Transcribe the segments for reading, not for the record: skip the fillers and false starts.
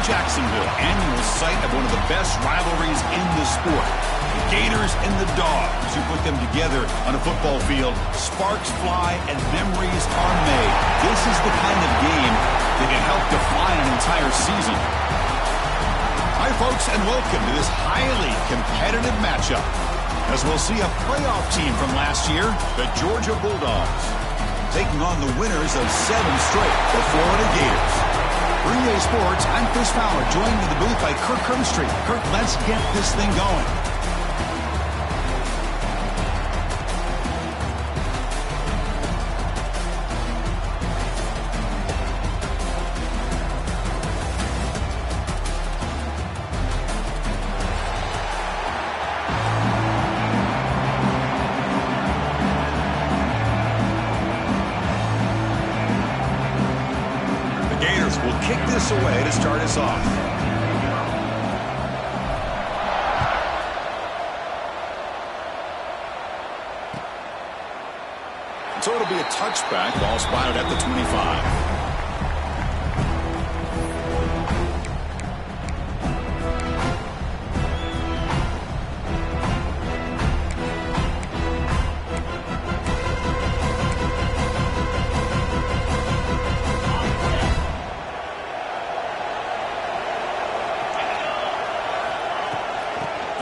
Jacksonville, annual site of one of the best rivalries in the sport. The Gators and the Dogs, who put them together on a football field. Sparks fly and memories are made. This is the kind of game that can help define an entire season. Hi, folks, and welcome to this highly competitive matchup, as we'll see a playoff team from last year, the Georgia Bulldogs, taking on the winners of 7 straight, the Florida Gators. For UGA Sports, I'm Chris Fowler, joined in the booth by Kirk Street. Kirk, let's get this thing going. Will kick this away to start us off. So it'll be a touchback, ball spotted at the 25.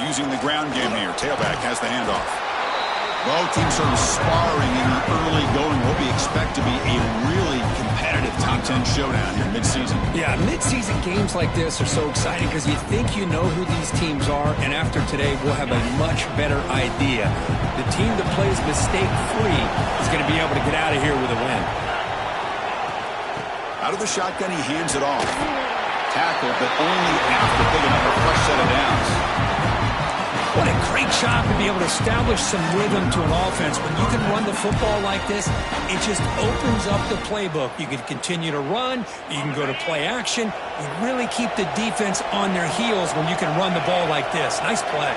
Using the ground game here. Tailback has the handoff. Both teams sort of sparring in the early going. What we expect to be a really competitive top 10 showdown here mid-season. Yeah, mid-season games like this are so exciting because you think you know who these teams are, and after today we'll have a much better idea. The team that plays mistake-free is going to be able to get out of here with a win. Out of the shotgun, he hands it off. Tackle, but only after picking up a fresh set of downs. What a great job to be able to establish some rhythm to an offense. When you can run the football like this, it just opens up the playbook. You can continue to run. You can go to play action. You really keep the defense on their heels when you can run the ball like this. Nice play.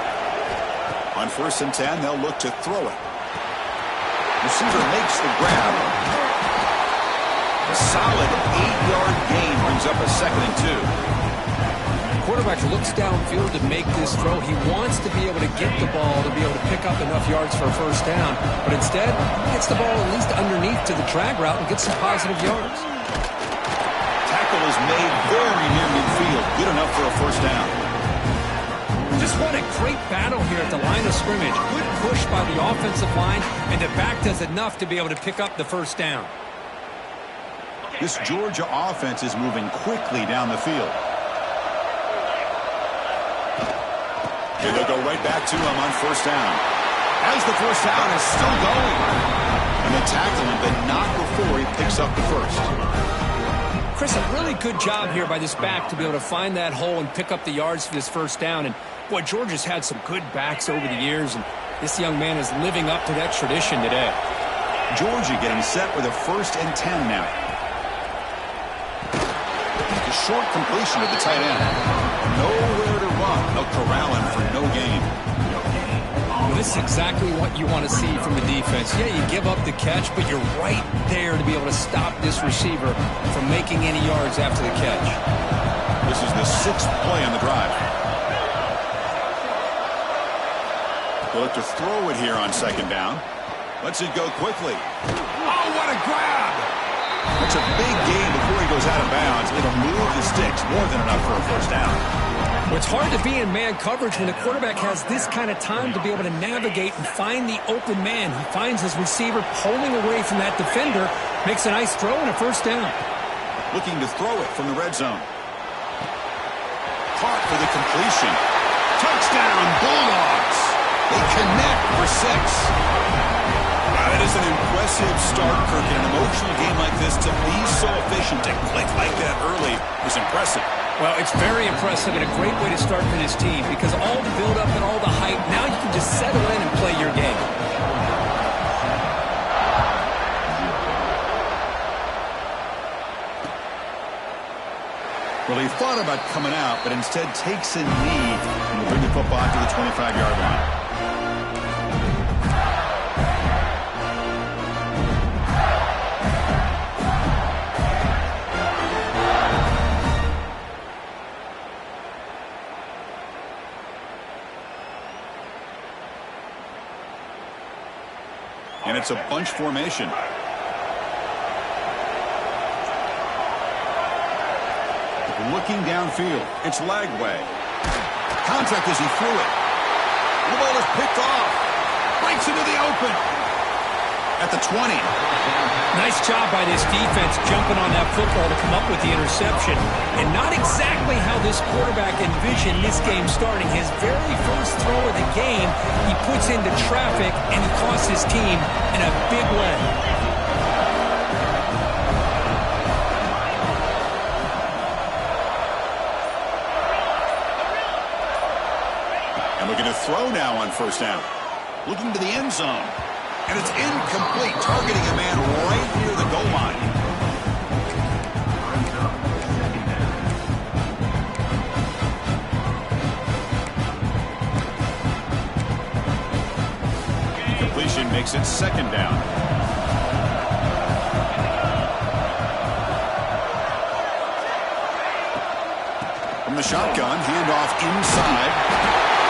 On 1st and 10, they'll look to throw it. Receiver makes the grab. A solid 8-yard gain brings up a 2nd and 2. Quarterback looks downfield to make this throw. He wants to be able to get the ball to be able to pick up enough yards for a 1st down, but instead he gets the ball at least underneath to the drag route and gets some positive yards. Tackle is made very near midfield. Good enough for a 1st down. Just what a great battle here at the line of scrimmage. Good push by the offensive line, and the back does enough to be able to pick up the 1st down. This Georgia offense is moving quickly down the field. Here they'll go right back to him on 1st down. As the 1st down is still going. And the tackling, but not before he picks up the 1st. Chris, a really good job here by this back to be able to find that hole and pick up the yards for this 1st down. And, boy, Georgia's had some good backs over the years, and this young man is living up to that tradition today. Georgia getting set with a 1st and 10 now. A short completion to the tight end. Nowhere to run. They'll corral him for no gain. Well, this is exactly what you want to see from the defense. Yeah, you give up the catch, but you're right there to be able to stop this receiver from making any yards after the catch. This is the 6th play on the drive. They'll look to throw it here on 2nd down. Lets it go quickly. Oh, what a grab! That's a big gain before he goes out of bounds. It'll move the sticks more than enough for a 1st down. Well, it's hard to be in man coverage when the quarterback has this kind of time to be able to navigate and find the open man. He finds his receiver pulling away from that defender, makes a nice throw and a 1st down. Looking to throw it from the red zone. Caught for the completion. Touchdown, Bulldogs. They connect for 6. That is an impressive start, Kirk. In an emotional game like this, to be so efficient, to click like that early is impressive. Well, it's very impressive and a great way to start for this team because all the build-up and all the hype, now you can just settle in and play your game. Well, he thought about coming out, but instead takes a knee and will bring the football to the 25-yard line. And it's a bunch formation. Looking downfield. It's Lagway. Contact as he threw it. The ball is picked off. Breaks into the open. At the 20. Nice job by this defense jumping on that football to come up with the interception. And not exactly how this quarterback envisioned this game starting. His very first throw of the game, he puts into traffic, and he costs his team in a big way. And we're going to throw now on first down. Looking to the end zone. And it's incomplete, targeting a man right near the goal line. Completion makes it second down. From the shotgun, handoff inside.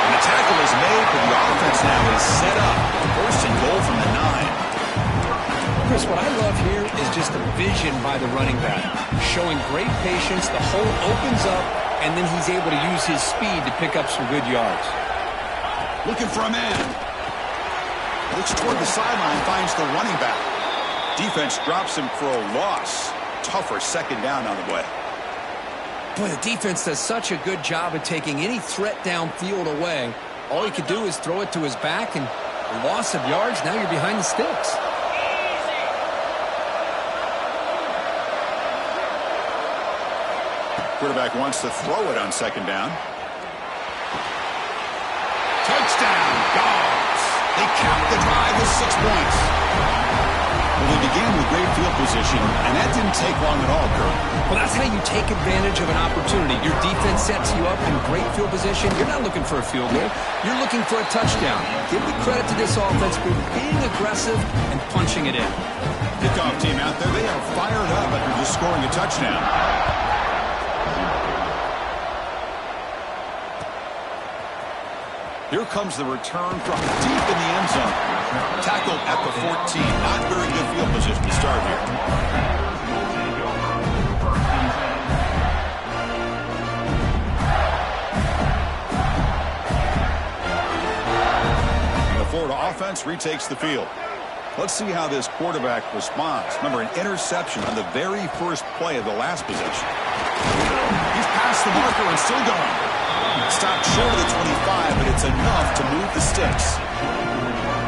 And the tackle is made, but the offense now is set up. First and goal from the 9. Chris, what I love here is just the vision by the running back. Showing great patience, the hole opens up, and then he's able to use his speed to pick up some good yards. Looking for a man. Looks toward the sideline, finds the running back. Defense drops him for a loss. Tougher second down on the way. Boy, the defense does such a good job of taking any threat downfield away. All he could do is throw it to his back, and a loss of yards, now you're behind the sticks. Quarterback wants to throw it on second down. Touchdown, Dogs. They cap the drive with 6 points. Well, they began with great field position, and that didn't take long at all, Kurt. Well, that's how you take advantage of an opportunity. Your defense sets you up in great field position. You're not looking for a field goal. You're looking for a touchdown. Give the credit to this offense for being aggressive and punching it in. Kickoff team out there, they are fired up after just scoring a touchdown. Here comes the return from deep in the end zone. Tackled at the 14. Not very good field position to start here. The Florida offense retakes the field. Let's see how this quarterback responds. Remember, an interception on the very first play of the last possession. He's past the marker and still going. Stopped short of the 25, but it's enough to move the sticks.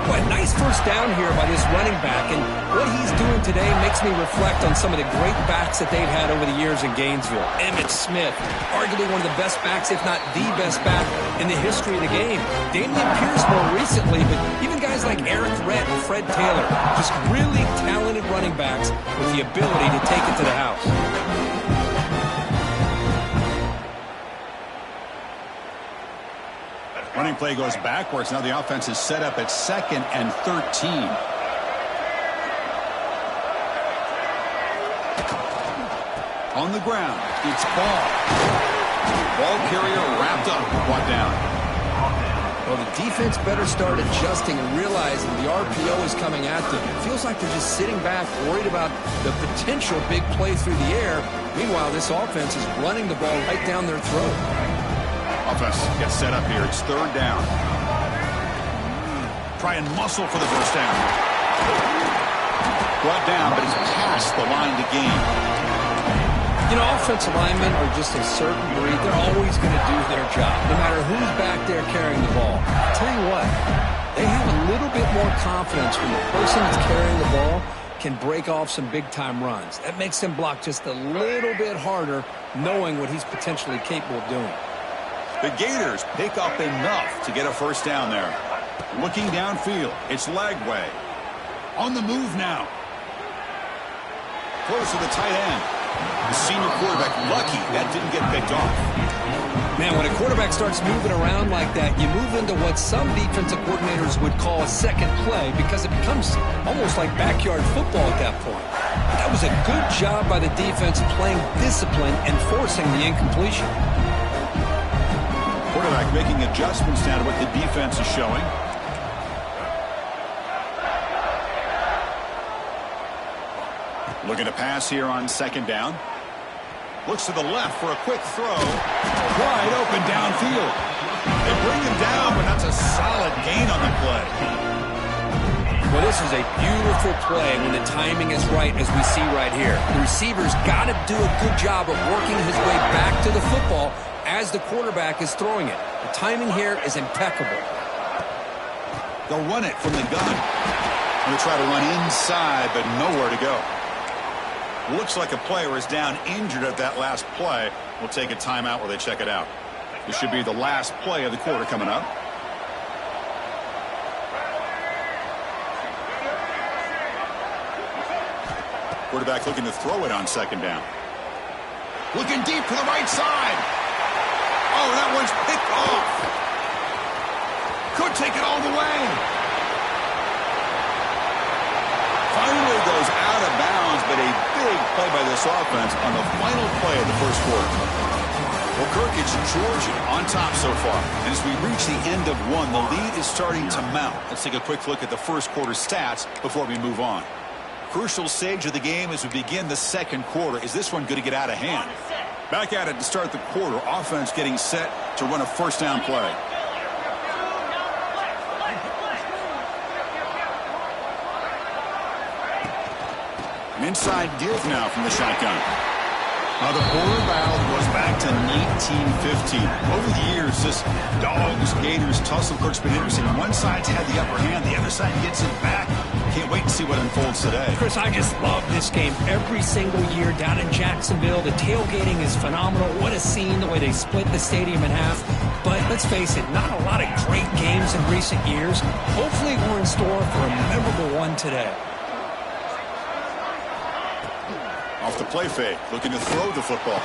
Boy, nice first down here by this running back, and what he's doing today makes me reflect on some of the great backs that they've had over the years in Gainesville. Emmitt Smith, arguably one of the best backs, if not the best back in the history of the game. Damian Pierce more recently, but even guys like Eric Redd and Fred Taylor, just really talented running backs with the ability to take it to the house. Running play goes backwards. Now the offense is set up at 2nd and 13. On the ground, it's Ball. Ball carrier wrapped up, brought down. Well, the defense better start adjusting and realizing the RPO is coming at them. It feels like they're just sitting back, worried about the potential big play through the air. Meanwhile, this offense is running the ball right down their throat. Offense gets set up here. It's 3rd down. Try and muscle for the first down. Brought down, but he's past the line to gain. You know, offensive linemen are just a certain breed. They're always going to do their job, no matter who's back there carrying the ball. I'll tell you what, they have a little bit more confidence when the person that's carrying the ball can break off some big-time runs. That makes them block just a little bit harder, knowing what he's potentially capable of doing. The Gators pick up enough to get a first down there. Looking downfield, it's Lagway. On the move now. Close to the tight end. The senior quarterback lucky that didn't get picked off. Man, when a quarterback starts moving around like that, you move into what some defensive coordinators would call a second play because it becomes almost like backyard football at that point. But that was a good job by the defense playing discipline and forcing the incompletion. Quarterback making adjustments now to what the defense is showing. Looking to pass here on second down. Looks to the left for a quick throw. Wide open downfield. They bring him down, but that's a solid gain on the play. Well, this is a beautiful play when the timing is right, as we see right here. The receiver's got to do a good job of working his way back to the football as the quarterback is throwing it. The timing here is impeccable. They'll run it from the gun. Going to try to run inside, but nowhere to go. Looks like a player is down injured at that last play. We'll take a timeout while they check it out. This should be the last play of the quarter coming up. Quarterback looking to throw it on second down. Looking deep to the right side. Oh, that one's picked off. Could take it all the way. Finally goes out of bounds, but a big play by this offense on the final play of the first quarter. Well, Kirk, it's Georgia on top so far. And as we reach the end of one, the lead is starting to mount. Let's take a quick look at the first quarter stats before we move on. Crucial stage of the game as we begin the second quarter. Is this one going to get out of hand? Back at it to start the quarter. Offense getting set to run a first down play. An inside give now from the shotgun. Now the border battle goes back to 1915. Over the years, this Dogs, Gators tussle, Kirk's been interesting. One side's had the upper hand, the other side gets it back. Can't wait to see what unfolds today. Chris, I just love this game every single year down in Jacksonville. The tailgating is phenomenal. What a scene, the way they split the stadium in half. But let's face it, not a lot of great games in recent years. Hopefully we're in store for a memorable one today. Off the play fake, looking to throw the football.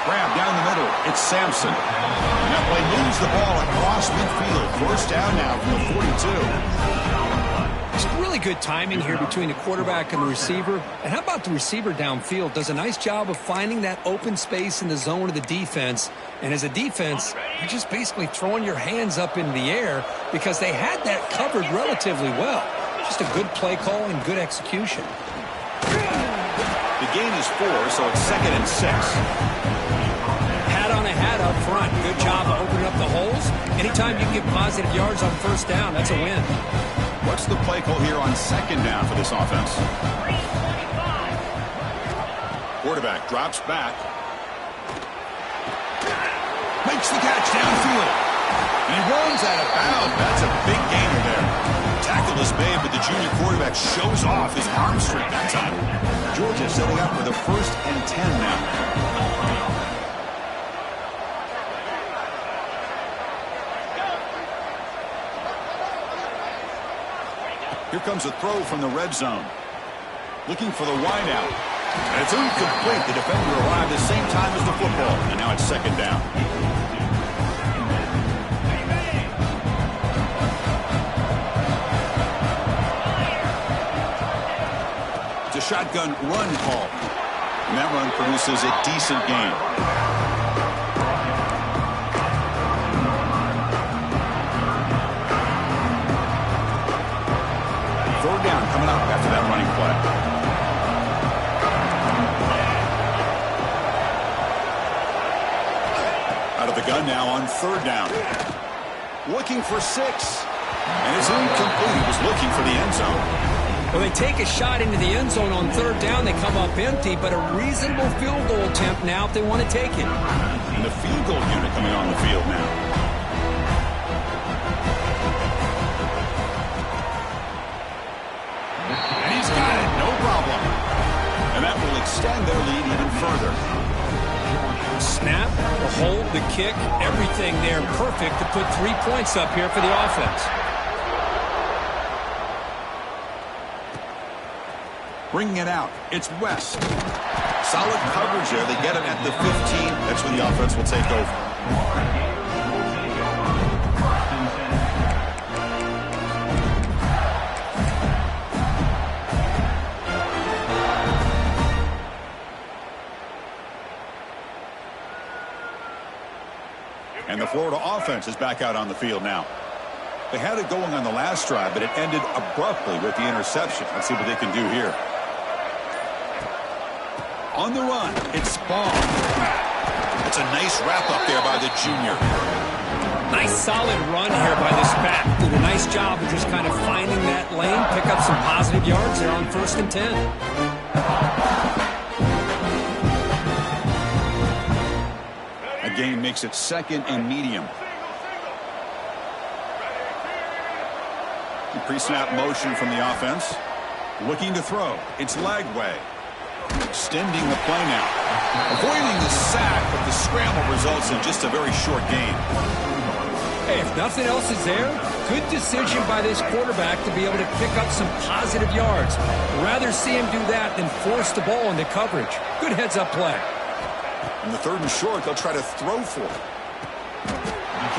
Grab down the middle, it's Sampson. And that play moves the ball across midfield. First down now from the 42. It's really good timing here between the quarterback and the receiver. And how about the receiver downfield? Does a nice job of finding that open space in the zone of the defense. And as a defense, you're just basically throwing your hands up in the air because they had that covered relatively well. Just a good play call and good execution. The gain is 4, so it's 2nd and 6. Hat on a hat up front. Good job of opening up the holes. Anytime you can get positive yards on first down, that's a win. What's the play call here on second down for this offense? Quarterback drops back. Makes the catch downfield. And he runs out of bounds. That's a big gainer there. Tackle is made, but the junior quarterback shows off his arm strength that time. Georgia setting up for the 1st and 10 now. Here comes a throw from the red zone. Looking for the wideout. And it's incomplete. The defender arrived at the same time as the football. And now it's 2nd down. Shotgun run call. And that run produces a decent gain. Third down coming up after that running play. Out of the gun now on 3rd down. Looking for 6. And it's incomplete. He was looking for the end zone. Well, they take a shot into the end zone on 3rd down. They come up empty, but a reasonable field goal attempt now if they want to take it. And the field goal unit coming on the field now. And he's got it, no problem. And that will extend their lead even further. Snap, the hold, the kick, everything there perfect to put 3 points up here for the offense. Bringing it out, it's West. Solid coverage there. They get it at the 15. That's when the offense will take over. And the Florida offense is back out on the field now. They had it going on the last drive, but it ended abruptly with the interception. Let's see what they can do here. On the run, it's Ball. It's a nice wrap-up there by the junior. Nice solid run here by this back. Did a nice job of just kind of finding that lane, pick up some positive yards there on 1st and 10. A gain makes it 2nd and medium. Pre-snap motion from the offense. Looking to throw. It's Lagway. Extending the play now. Avoiding the sack, but the scramble results in just a very short gain. Hey, if nothing else is there, good decision by this quarterback to be able to pick up some positive yards. Rather see him do that than force the ball into coverage. Good heads-up play. On the 3rd and short, they'll try to throw for it.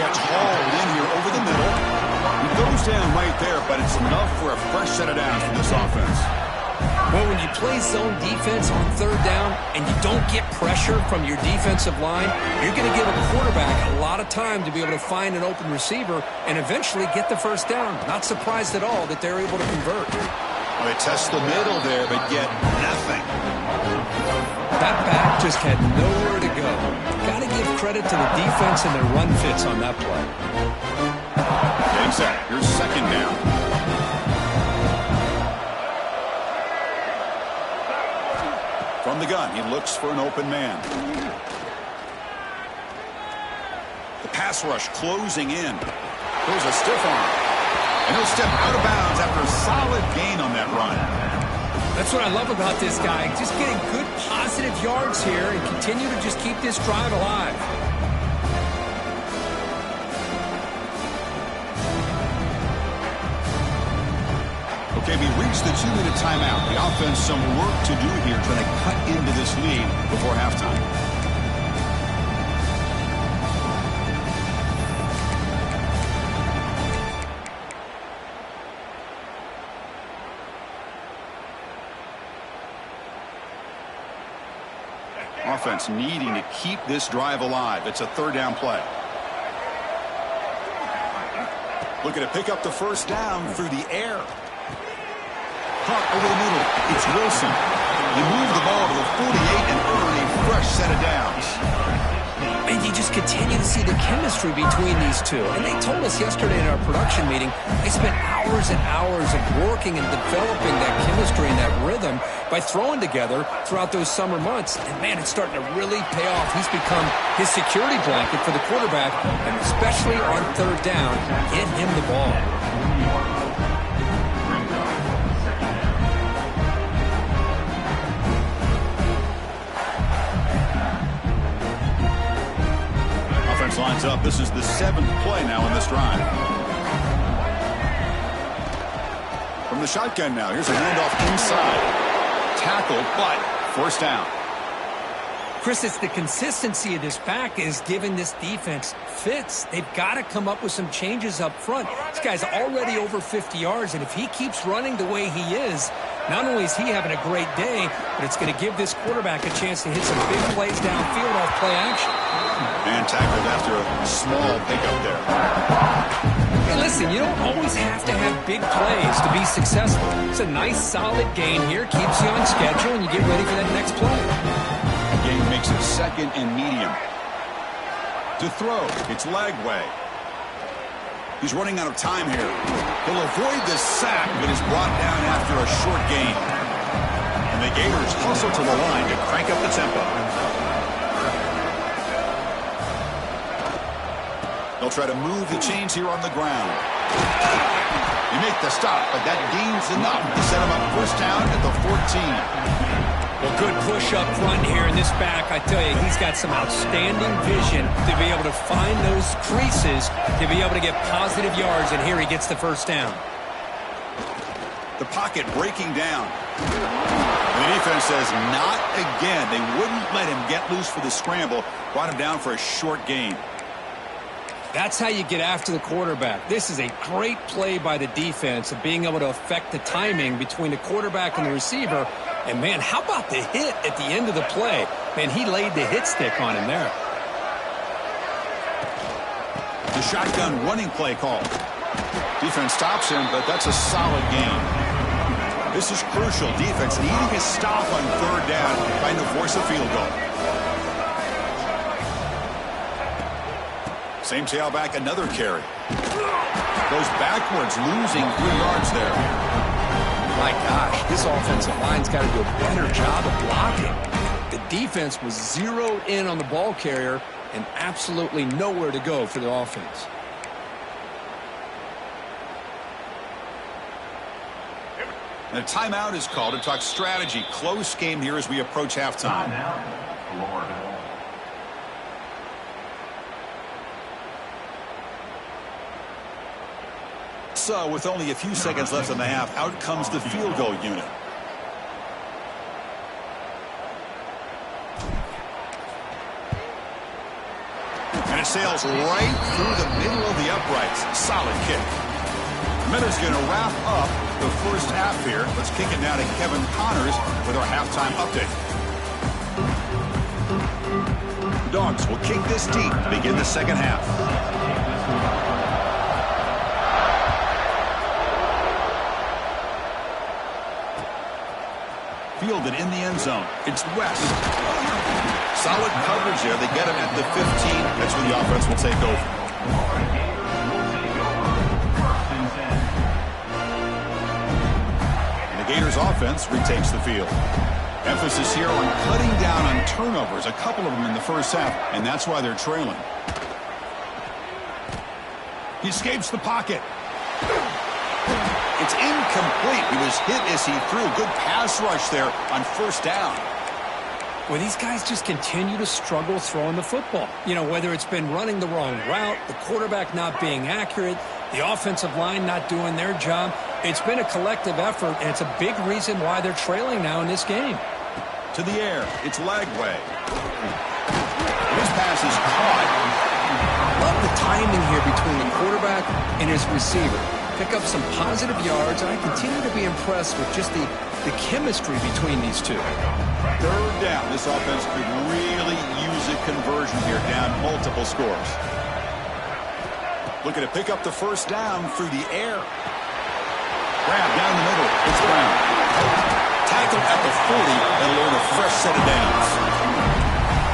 Gets hauled in here over the middle. He goes down right there, but it's enough for a fresh set of downs from this offense. Well, when you play zone defense on 3rd down and you don't get pressure from your defensive line, you're going to give a quarterback a lot of time to be able to find an open receiver and eventually get the 1st down. Not surprised at all that they're able to convert. Well, they test the middle there, but get nothing. That back just had nowhere to go. Got to give credit to the defense and their run fits on that play. Exactly. Here's 2nd down. From the gun, he looks for an open man. The pass rush closing in. There's a stiff arm. And he'll step out of bounds after a solid gain on that run. That's what I love about this guy. Just getting good positive yards here and continue to just keep this drive alive. Okay, we reached the 2-minute timeout. The offense some work to do here trying to cut into this lead before halftime. Offense needing to keep this drive alive. It's a 3rd down play. Looking to pick up the 1st down through the air. Caught over the middle. It's Wilson. They move the ball to the 48 and earn a fresh set of downs. And you just continue to see the chemistry between these two. And they told us yesterday in our production meeting, they spent hours and hours of working and developing that chemistry and that rhythm by throwing together throughout those summer months. And, man, it's starting to really pay off. He's become his security blanket for the quarterback, and especially on 3rd down, get him the ball. Lines up. This is the 7th play now in this drive. From the shotgun now. Here's a handoff inside. Tackled, but 1st down. Chris, it's the consistency of this back is giving this defense fits. They've got to come up with some changes up front. This guy's already over 50 yards, and if he keeps running the way he is, not only is he having a great day, but it's going to give this quarterback a chance to hit some big plays downfield off play action. And tackled after a small pickup there. Hey, listen, you don't always have to have big plays to be successful. It's a nice, solid gain here. Keeps you on schedule, and you get ready for that next play. The game makes it 2nd and medium. To throw, it's Lagway. He's running out of time here. He'll avoid the sack, but is brought down after a short gain. And the Gators hustle to the line to crank up the tempo. They'll try to move the chains here on the ground. You make the stop, but that gains enough to set him up 1st down at the 14. Well, good push up front here in this back. I tell you, he's got some outstanding vision to be able to find those creases, to be able to get positive yards, and here he gets the 1st down. The pocket breaking down. And the defense says, not again. They wouldn't let him get loose for the scramble. Brought him down for a short gain. That's how you get after the quarterback. This is a great play by the defense of being able to affect the timing between the quarterback and the receiver. And, man, how about the hit at the end of the play? Man, he laid the hit stick on him there. The shotgun running play call. Defense stops him, but that's a solid gain. This is crucial. Defense needing a stop on third down, trying to force a field goal. Same tailback, another carry. Goes backwards, losing 3 yards there. My gosh, this offensive line's got to do a better job of blocking. The defense was zeroed in on the ball carrier and absolutely nowhere to go for the offense. And a timeout is called to talk strategy. Close game here as we approach halftime. So, with only a few seconds left in the half, out comes the field goal unit. And it sails right through the middle of the uprights. Solid kick. Miller's going to wrap up the first half here. Let's kick it now to Kevin Connors with our halftime update. Dogs will kick this deep to begin the second half. Fielded in the end zone. It's West. Solid coverage there. They get him at the 15. That's where the offense will take over. And the Gators offense retakes the field. Emphasis here on cutting down on turnovers. A couple of them in the first half, and that's why they're trailing. He escapes the pocket. It's incomplete. He was hit as he threw. Good pass rush there on first down. Well, these guys just continue to struggle throwing the football. You know, whether it's been running the wrong route, the quarterback not being accurate, the offensive line not doing their job. It's been a collective effort, and it's a big reason why they're trailing now in this game. To the air. It's Lagway. This pass is caught. Love the timing here between the quarterback and his receiver. Pick up some positive yards, and I continue to be impressed with just the chemistry between these two. Third down. This offense could really use a conversion here, down multiple scores. Looking to pick up the first down through the air. Grab down the middle. It's Brown. Tackled at the 40. That'll earn a fresh set of downs.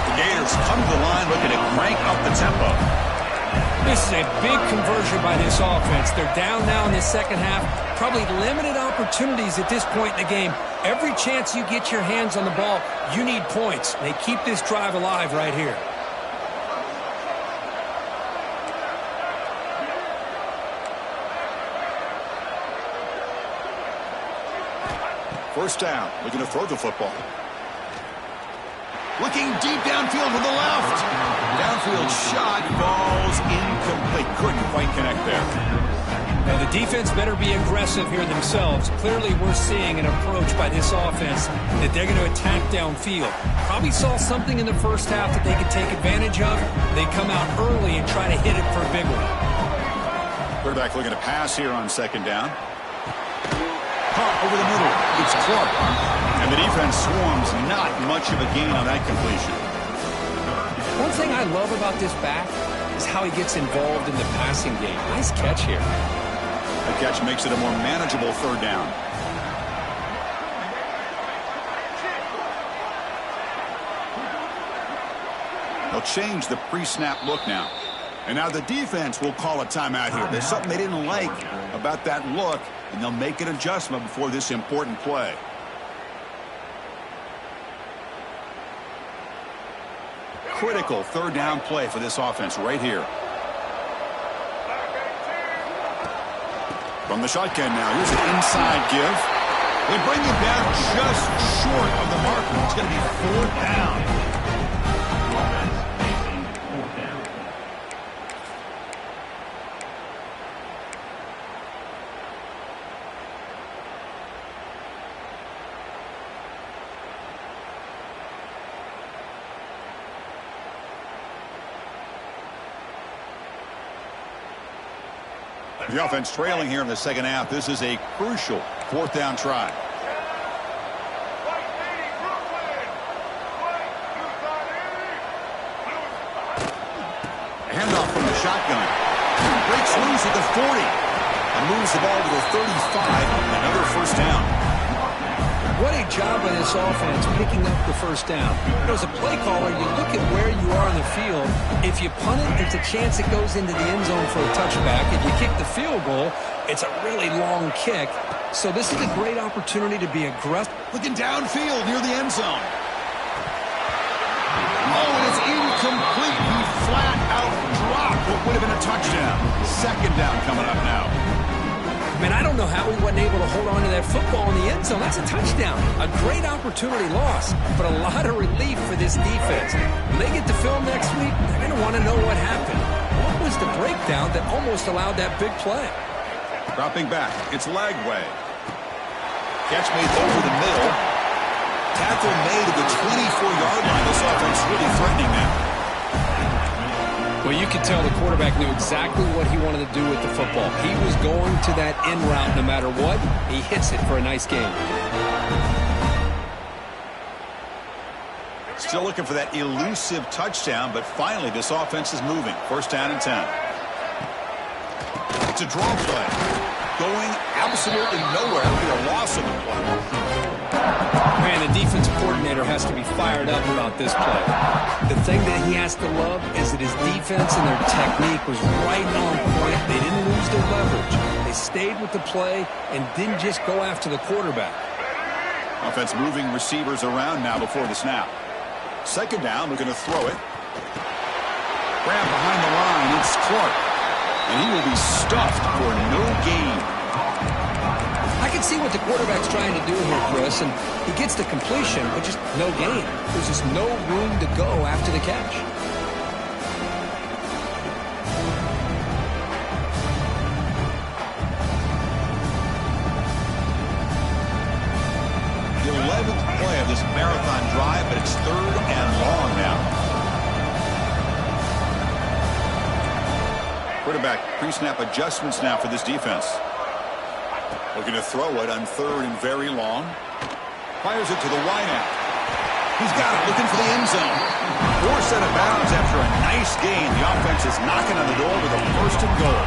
The Gators come to the line looking to crank up the tempo. This is a big conversion by this offense. They're down now in the second half. Probably limited opportunities at this point in the game. Every chance you get your hands on the ball, you need points. They keep this drive alive right here. First down. Looking to throw the football. Looking deep downfield to the left. Downfield shot falls incomplete. Couldn't quite connect there. Now the defense better be aggressive here themselves. Clearly we're seeing an approach by this offense that they're going to attack downfield. Probably saw something in the first half that they could take advantage of. They come out early and try to hit it for a big one. Quarterback looking to pass here on second down. Caught over the middle. It's Clark. And the defense swarms. Not much of a gain on that completion. One thing I love about this back is how he gets involved in the passing game. Nice catch here. The catch makes it a more manageable third down. They'll change the pre-snap look now. And now the defense will call a timeout here. There's something they didn't like about that look, and they'll make an adjustment before this important play. Critical third down play for this offense right here. From the shotgun now, here's an inside give. They bring him down just short of the mark. It's going to be fourth down. The offense trailing here in the second half. This is a crucial fourth down try. Handoff from the shotgun. Breaks loose at the 40 and moves the ball to the 35. Another first down. What a job by this offense picking up the first down. As a play caller, you look at where you are on the field. If you punt it, there's a chance it goes into the end zone for a touchback. If you kick the field goal, it's a really long kick. So this is a great opportunity to be aggressive. Looking downfield near the end zone. Oh, and it's incomplete. He flat out dropped what would have been a touchdown. Second down coming up now. Man, I don't know how he wasn't able to hold on to that football in the end zone. That's a touchdown. A great opportunity lost, but a lot of relief for this defense. When they get to film next week, they're going to want to know what happened. What was the breakdown that almost allowed that big play? Dropping back. It's Lagway. Catch made over the middle. Tackle made at the 24-yard line. This offense really threatening now. Well, you could tell the quarterback knew exactly what he wanted to do with the football. He was going to that in route no matter what. He hits it for a nice gain. Still looking for that elusive touchdown, but finally this offense is moving. First down and 10. It's a draw play. Going absolutely nowhere. It'll be a loss of the play. Man, the defense coordinator has to be fired up about this play. The thing that he has to love is that his defense and their technique was right on point. They didn't lose their leverage. They stayed with the play and didn't just go after the quarterback. Offense moving receivers around now before the snap. Second down, looking to throw it. Grab behind the line, it's Clark. And he will be stuffed for no gain. I can see what the quarterback's trying to do here, Chris, and he gets the completion, but just no gain. There's just no room to go after the catch. The 11th play of this marathon drive, but it's third and long now. Quarterback pre-snap adjustments now for this defense. Looking to throw it on third and very long. Fires it to the wideout. He's got it, looking for the end zone. Forced out of bounds after a nice gain. The offense is knocking on the door with a first and goal.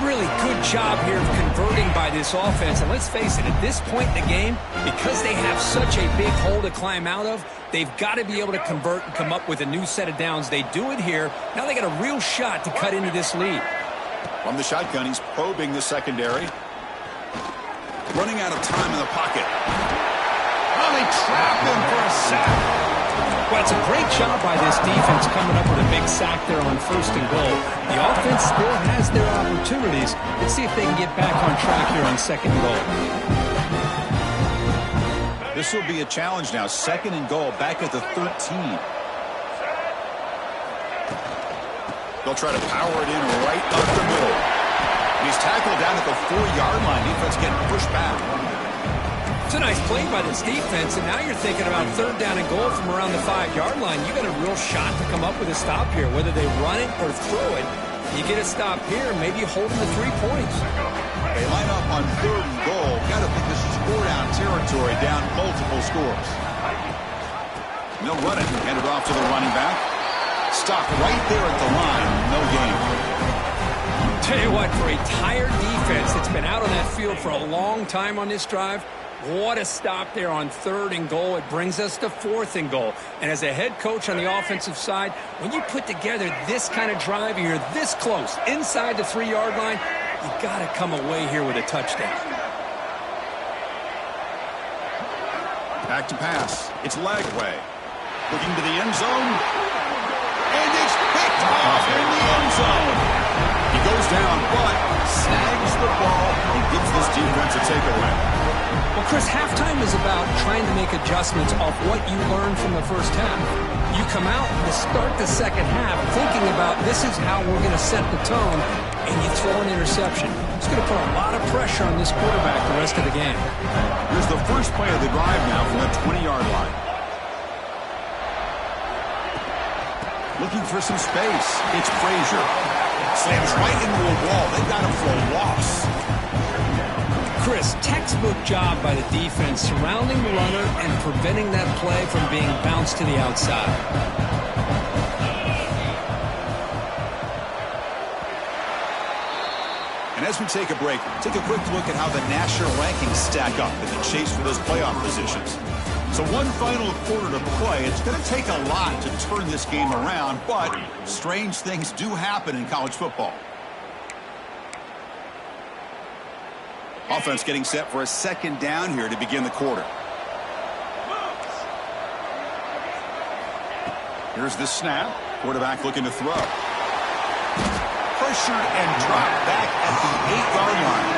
Really good job here of converting by this offense. And let's face it, at this point in the game, because they have such a big hole to climb out of, they've got to be able to convert and come up with a new set of downs. They do it here. Now they got a real shot to cut into this lead. From the shotgun, he's probing the secondary. Running out of time in the pocket. Oh, they trap him for a sack. Well, it's a great job by this defense coming up with a big sack there on first and goal. The offense still has their opportunities. Let's see if they can get back on track here on second and goal. This will be a challenge now. Second and goal back at the 13. They'll try to power it in right up the middle. And he's tackled down at the 4-yard line. Defense getting pushed back. It's a nice play by this defense, and now you're thinking about third down and goal from around the 5-yard line. You got a real shot to come up with a stop here, whether they run it or throw it. You get a stop here, maybe you hold them to 3 points. They line up on third and goal. Got to think this is score-down territory, down multiple scores. No running. Hand it off to the running back. Stopped right there at the line. No gain. Tell you what, for a tired defense that's been out on that field for a long time on this drive, what a stop there on third and goal. It brings us to fourth and goal. And as a head coach on the offensive side, when you put together this kind of drive, you're this close, inside the 3-yard line, you got to come away here with a touchdown. Back to pass. It's Lagway. Looking to the end zone. And it's picked off in the end zone. He goes down, but snags the ball and gives this defense a takeaway. Well, Chris, halftime is about trying to make adjustments off what you learned from the first half. You come out to start the second half thinking about this is how we're going to set the tone, and you throw an interception. It's going to put a lot of pressure on this quarterback the rest of the game. Here's the first play of the drive now from the 20-yard line. Looking for some space. It's Frazier. Slams right into a wall. They've got him for a loss. Chris, textbook job by the defense surrounding the runner and preventing that play from being bounced to the outside. And as we take a break, take a quick look at how the national rankings stack up in the chase for those playoff positions. So one final quarter to play. It's going to take a lot to turn this game around, but strange things do happen in college football. Offense getting set for a second down here to begin the quarter. Here's the snap. Quarterback looking to throw. Pressured and dropped back at the 8-yard line.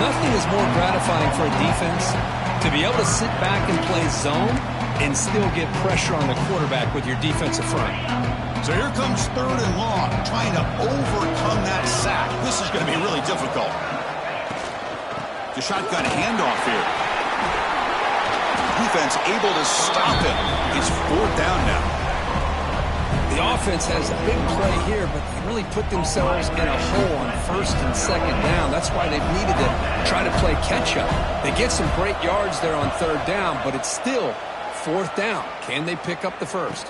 Nothing is more gratifying for a defense to be able to sit back and play zone and still get pressure on the quarterback with your defensive front. So here comes 3rd and long, trying to overcome that sack. This is going to be really difficult. The shotgun handoff here. Defense able to stop it. It's 4th down now. The offense has a big play here, but they really put themselves in a hole on 1st and 2nd down. That's why they've needed to try to play catch-up. They get some great yards there on 3rd down, but it's still 4th down. Can they pick up the first?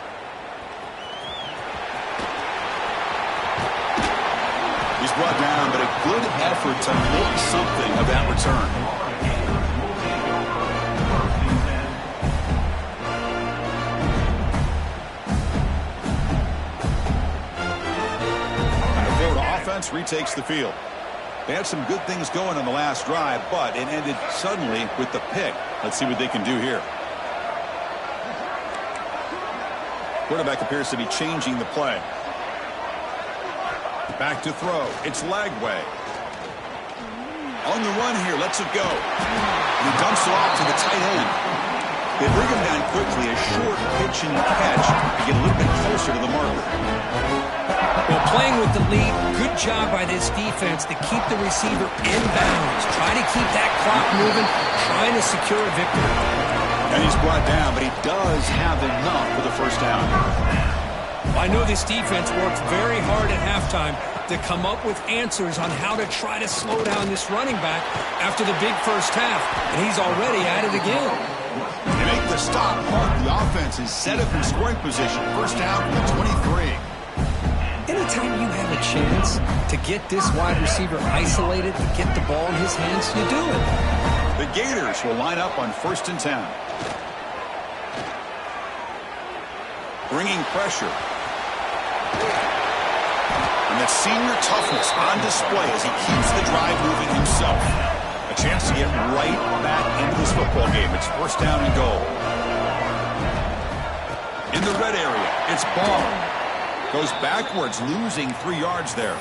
He's brought down, but a good effort to make something of that return. Offense retakes the field. They had some good things going on the last drive, but it ended suddenly with the pick. Let's see what they can do here. Quarterback appears to be changing the play. Back to throw. It's Lagway. On the run here. Lets it go. And he dumps it off to the tight end. They bring him down quickly. A short pitch and catch to get a little bit closer to the marker. Well, playing with the lead, good job by this defense to keep the receiver in bounds. Try to keep that clock moving, trying to secure a victory. And he's brought down, but he does have enough for the first down. I know this defense worked very hard at halftime to come up with answers on how to try to slow down this running back after the big first half, and he's already at it again. They make the stop. The offense is set up in scoring position. First down from the 23. Anytime you have a chance to get this wide receiver isolated, to get the ball in his hands, you do it. The Gators will line up on 1st and 10. Bringing pressure. And that senior toughness on display as he keeps the drive moving himself. A chance to get right back into this football game. It's 1st down and goal. In the red area, it's Ball. Goes backwards, losing 3 yards there.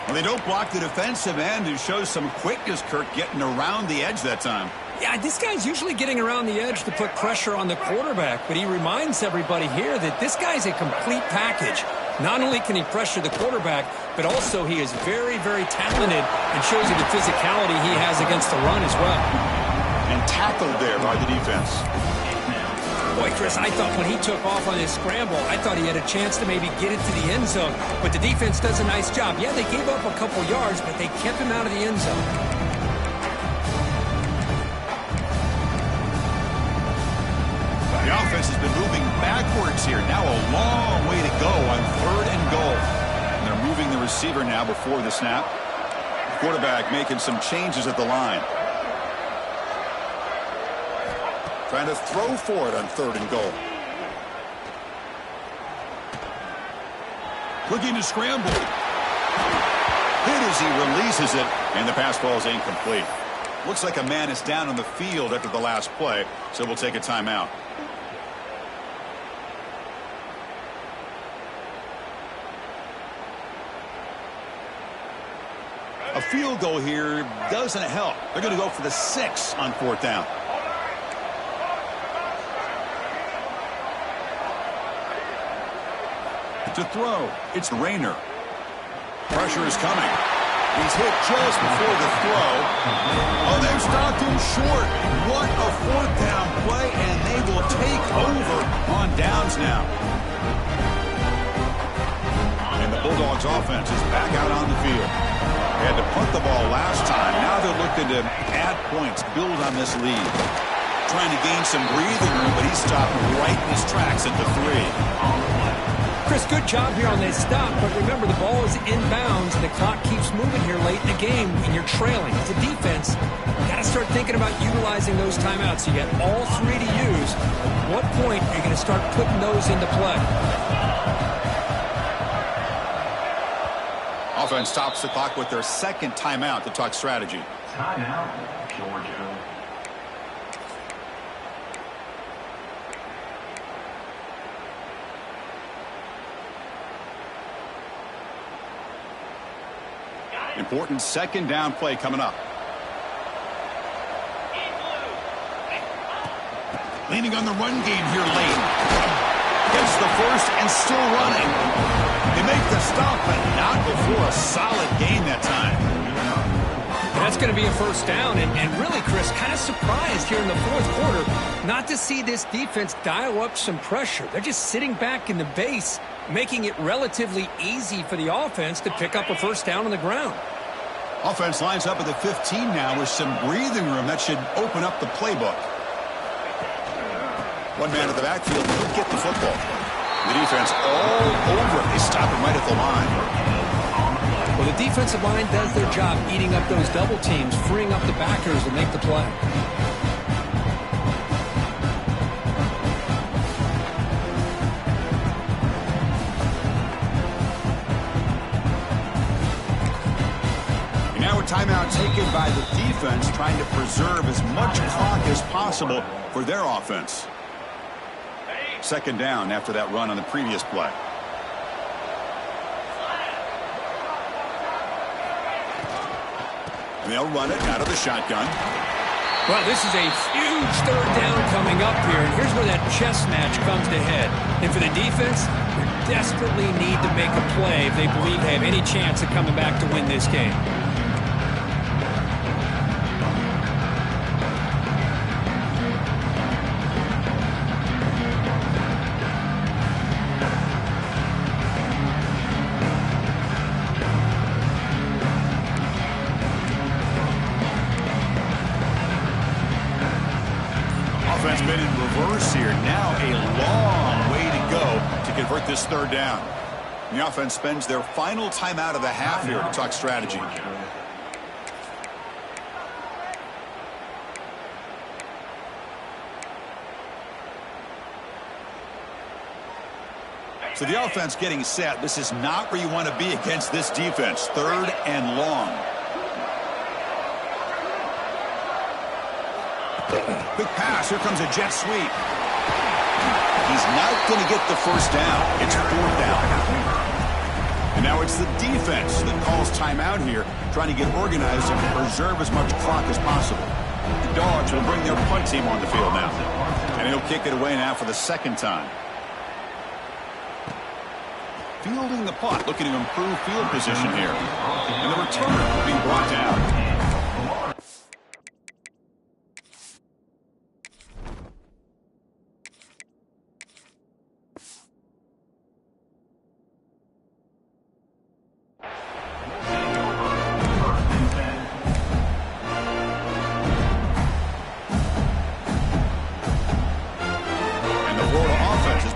Well, they don't block the defensive end, who shows some quickness, Kirk, getting around the edge that time. Yeah, this guy's usually getting around the edge to put pressure on the quarterback, but he reminds everybody here that this guy's a complete package. Not only can he pressure the quarterback, but also he is very, very talented and shows you the physicality he has against the run as well. And tackled there by the defense. Boy, Chris, I thought when he took off on his scramble, I thought he had a chance to maybe get it to the end zone. But the defense does a nice job. Yeah, they gave up a couple yards, but they kept him out of the end zone. The offense has been moving backwards here. Now a long way to go on 3rd and goal. And they're moving the receiver now before the snap. The quarterback making some changes at the line. Trying to throw for it on 3rd and goal. Looking to scramble. Hit as he releases it, and the pass ball is incomplete. Looks like a man is down on the field after the last play, so we'll take a timeout. A field goal here doesn't help. They're going to go for the 6 on 4th down. To throw, it's Rayner. Pressure is coming. He's hit just before the throw. Oh, they've stopped him short. What a 4th down play, and they will take over on downs now. And the Bulldogs offense is back out on the field. They had to punt the ball last time. Now they're looking to add points, build on this lead. Trying to gain some breathing room, but he stopped right in his tracks at the 3. Chris, good job here on that stop, but remember the ball is inbounds and the clock keeps moving here late in the game and you're trailing. As a defense, you got to start thinking about utilizing those timeouts. You got all three to use. At what point are you going to start putting those into play? Offense stops the clock with their second timeout to talk strategy. Timeout, Georgia. Important second down play coming up. Leaning on the run game here late. Gets the first and still running. They make the stop, but not before a solid gain that time. That's going to be a first down, and really, Chris, kind of surprised here in the fourth quarter not to see this defense dial up some pressure. They're just sitting back in the base, making it relatively easy for the offense to pick up a first down on the ground. Offense lines up at the 15 now with some breathing room. That should open up the playbook. One man at the backfield could get the football. The defense all over it. They stop him right at the line. Well, the defensive line does their job eating up those double teams, freeing up the backers to make the play. Now a timeout taken by the defense, trying to preserve as much clock as possible for their offense. Second down after that run on the previous play. And they'll run it out of the shotgun. Well, this is a huge third down coming up here, and here's where that chess match comes to head. And for the defense, they desperately need to make a play if they believe they have any chance of coming back to win this game. Offense been in reverse here. Now a long way to go to convert this third down. The offense spends their final timeout of the half here to talk strategy. So the offense getting set. This is not where you want to be against this defense. Third and long. Quick pass. Here comes a jet sweep. He's not going to get the first down. It's fourth down. And now it's the defense that calls timeout here, trying to get organized and preserve as much clock as possible. The Dogs will bring their punt team on the field now. And he'll kick it away now for the second time. Fielding the punt, looking to improve field position here. And the returner will be brought down.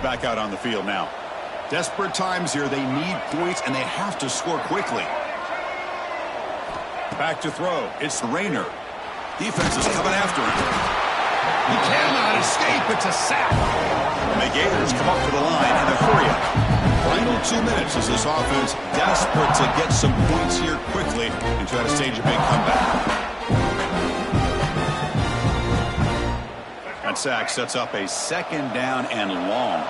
Back out on the field now. Desperate times here. They need points, and they have to score quickly. Back to throw. It's Rayner. Defense is coming after him. He cannot escape. It's a sack. And the Gators come up to the line in a hurry up. Final 2 minutes as this offense desperate to get some points here quickly and try to stage a big comeback. That sack sets up a second down and long.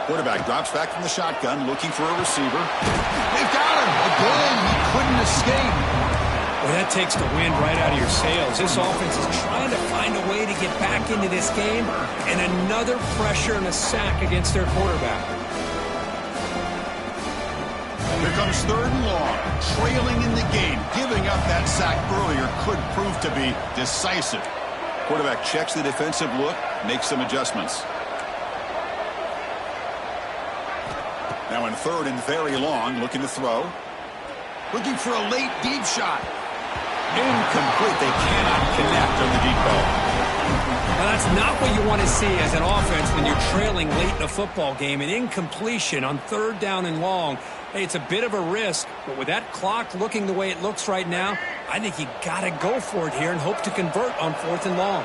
Quarterback drops back from the shotgun, looking for a receiver. They've got him. Again, he couldn't escape. Well, that takes the wind right out of your sails. This offense is trying to find a way to get back into this game, and another pressure and a sack against their quarterback. Here comes third and long, trailing in the game. Giving up that sack earlier could prove to be decisive. Quarterback checks the defensive look, makes some adjustments. Now in third and very long, looking to throw. Looking for a late deep shot. Incomplete. They cannot connect on the deep ball. Well, that's not what you want to see as an offense when you're trailing late in a football game. An incompletion on 3rd down and long. Hey, it's a bit of a risk, but with that clock looking the way it looks right now, I think you got to go for it here and hope to convert on 4th and long.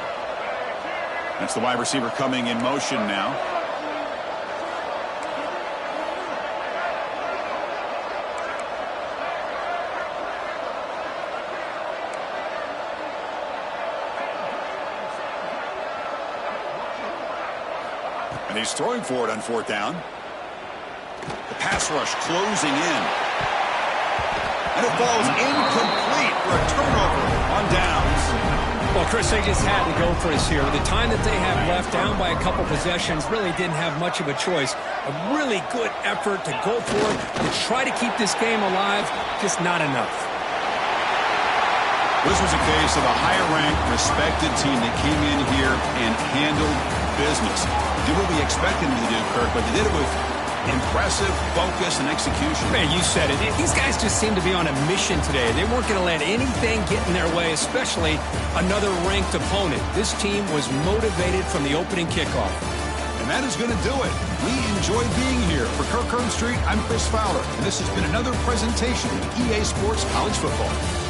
That's the wide receiver coming in motion now. And he's throwing for it on 4th down. The pass rush closing in. And it falls incomplete for a turnover on downs. Well, Chris, they just had to go for us here. The time that they have left, down by a couple possessions, really didn't have much of a choice. A really good effort to go for it, to try to keep this game alive, just not enough. This was a case of a higher-ranked, respected team that came in here and handled business. Did what we expected them to do, Kirk, but they did it with impressive focus and execution. Man, you said it. These guys just seem to be on a mission today. They weren't going to let anything get in their way, especially another ranked opponent. This team was motivated from the opening kickoff. And that is going to do it. We enjoyed being here. For Kirk Street, I'm Chris Fowler, and this has been another presentation of EA Sports College Football.